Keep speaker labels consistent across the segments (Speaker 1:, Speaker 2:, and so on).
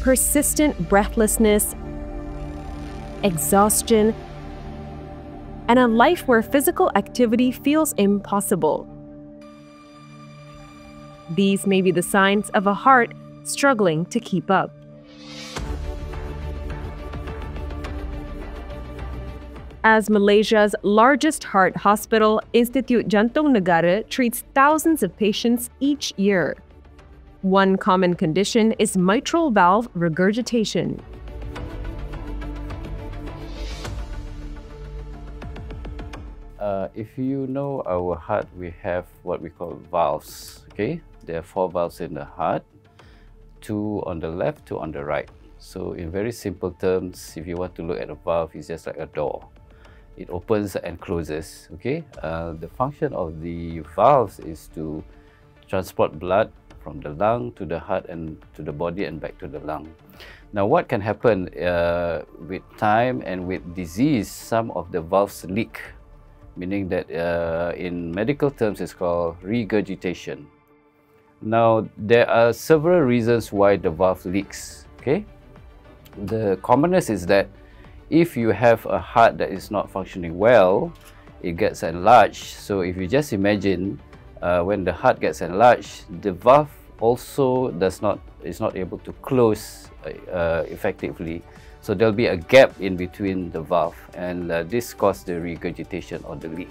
Speaker 1: persistent breathlessness, exhaustion, and a life where physical activity feels impossible. These may be the signs of a heart struggling to keep up. As Malaysia's largest heart hospital, Institut Jantung Negara treats thousands of patients each year. One common condition is mitral valve regurgitation.
Speaker 2: If you know our heart, we have what we call valves, okay? There are 4 valves in the heart, 2 on the left, 2 on the right. So in very simple terms, if you want to look at a valve, it's just like a door. It opens and closes, okay? The function of the valves is to transport blood from the lung to the heart and to the body and back to the lung. Now what can happen with time and with disease, some of the valves leak, meaning that in medical terms it's called regurgitation. Now there are several reasons why the valve leaks, okay? The commonest is that if you have a heart that is not functioning well, it gets enlarged. So if you just imagine when the heart gets enlarged, the valve also is not able to close effectively. So there'll be a gap in between the valve, and this causes the regurgitation or the leak.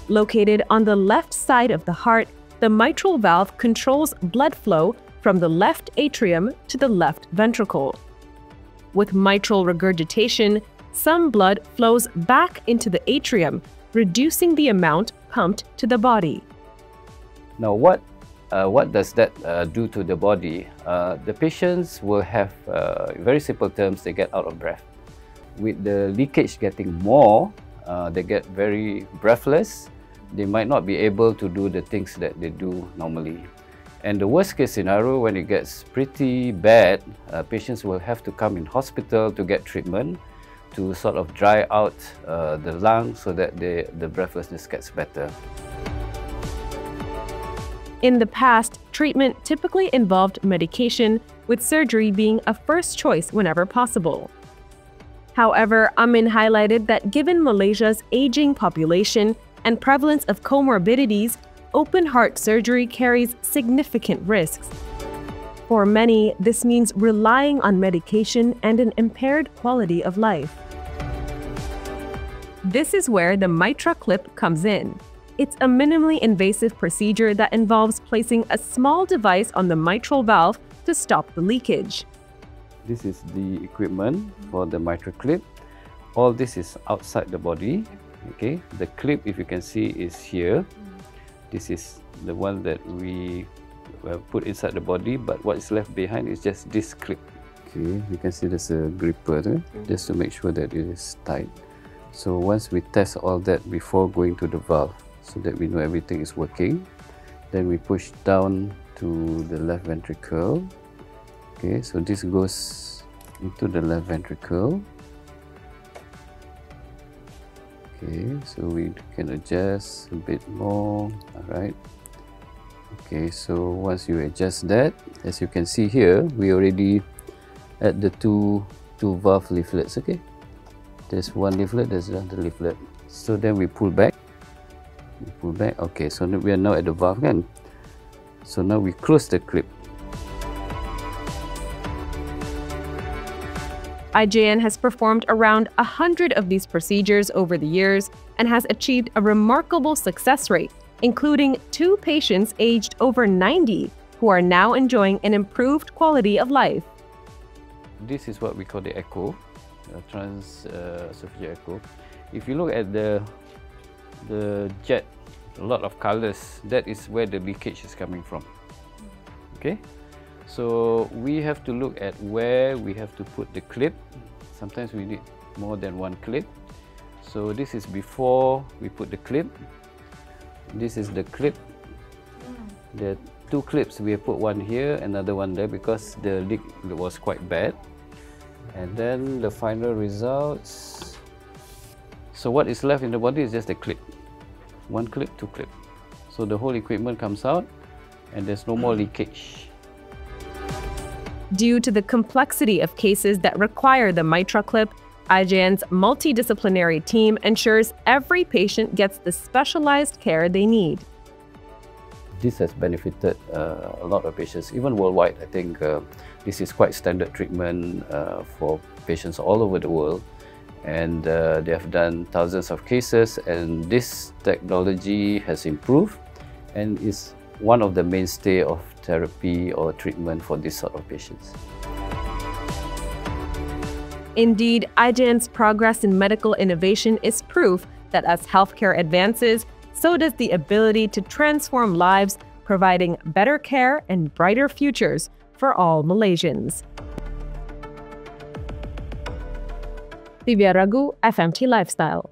Speaker 1: Located on the left side of the heart, the mitral valve controls blood flow from the left atrium to the left ventricle. With mitral regurgitation, some blood flows back into the atrium, reducing the amount pumped to the body.
Speaker 2: Now, what does that do to the body? The patients will have, in very simple terms, they get out of breath. With the leakage getting more, they get very breathless. They might not be able to do the things that they do normally. And the worst case scenario, when it gets pretty bad, patients will have to come in hospital to get treatment to sort of dry out the lung so that the breathlessness gets better.
Speaker 1: In the past, treatment typically involved medication, with surgery being a first choice whenever possible. However, Amin highlighted that given Malaysia's aging population and prevalence of comorbidities, open heart surgery carries significant risks. For many, this means relying on medication and an impaired quality of life. This is where the MitraClip comes in. It's a minimally invasive procedure that involves placing a small device on the mitral valve to stop the leakage.
Speaker 2: This is the equipment for the MitraClip. All this is outside the body. Okay, the clip, if you can see, is here. This is the one that we put inside the body, but what is left behind is just this clip. Okay, you can see there's a gripper there, just to make sure that it is tight. So once we test all that before going to the valve, so that we know everything is working, then we push down to the left ventricle. Okay, so this goes into the left ventricle. Okay, so we can adjust a bit more. All right. Okay, so once you adjust that, as you can see here, we already add the two valve leaflets. Okay, there's one leaflet, there's another leaflet. So then we pull back. Okay, so we are now at the valve again. So now we close the clip.
Speaker 1: IJN has performed around 100 of these procedures over the years and has achieved a remarkable success rate, including 2 patients aged over 90 who are now enjoying an improved quality of life.
Speaker 2: This is what we call the echo, transesophageal echo. If you look at the jet, a lot of colors, that is where the leakage is coming from. Okay, so we have to look at where we have to put the clip. Sometimes we need more than one clip. So this is before we put the clip. This is the clip. The 2 clips, we have put one here, another one there, because the leak was quite bad. And then the final results. So what is left in the body is just a clip. 1 clip, 2 clip. So the whole equipment comes out and there's no more leakage.
Speaker 1: Due to the complexity of cases that require the MitraClip, IJN's multidisciplinary team ensures every patient gets the specialized care they need.
Speaker 2: This has benefited a lot of patients, even worldwide. I think this is quite standard treatment for patients all over the world. And they have done thousands of cases, and this technology has improved and is one of the mainstay of therapy or treatment for this sort of patients.
Speaker 1: Indeed, IJN's progress in medical innovation is proof that as healthcare advances, so does the ability to transform lives, providing better care and brighter futures for all Malaysians. Theevya Ragu, FMT Lifestyle.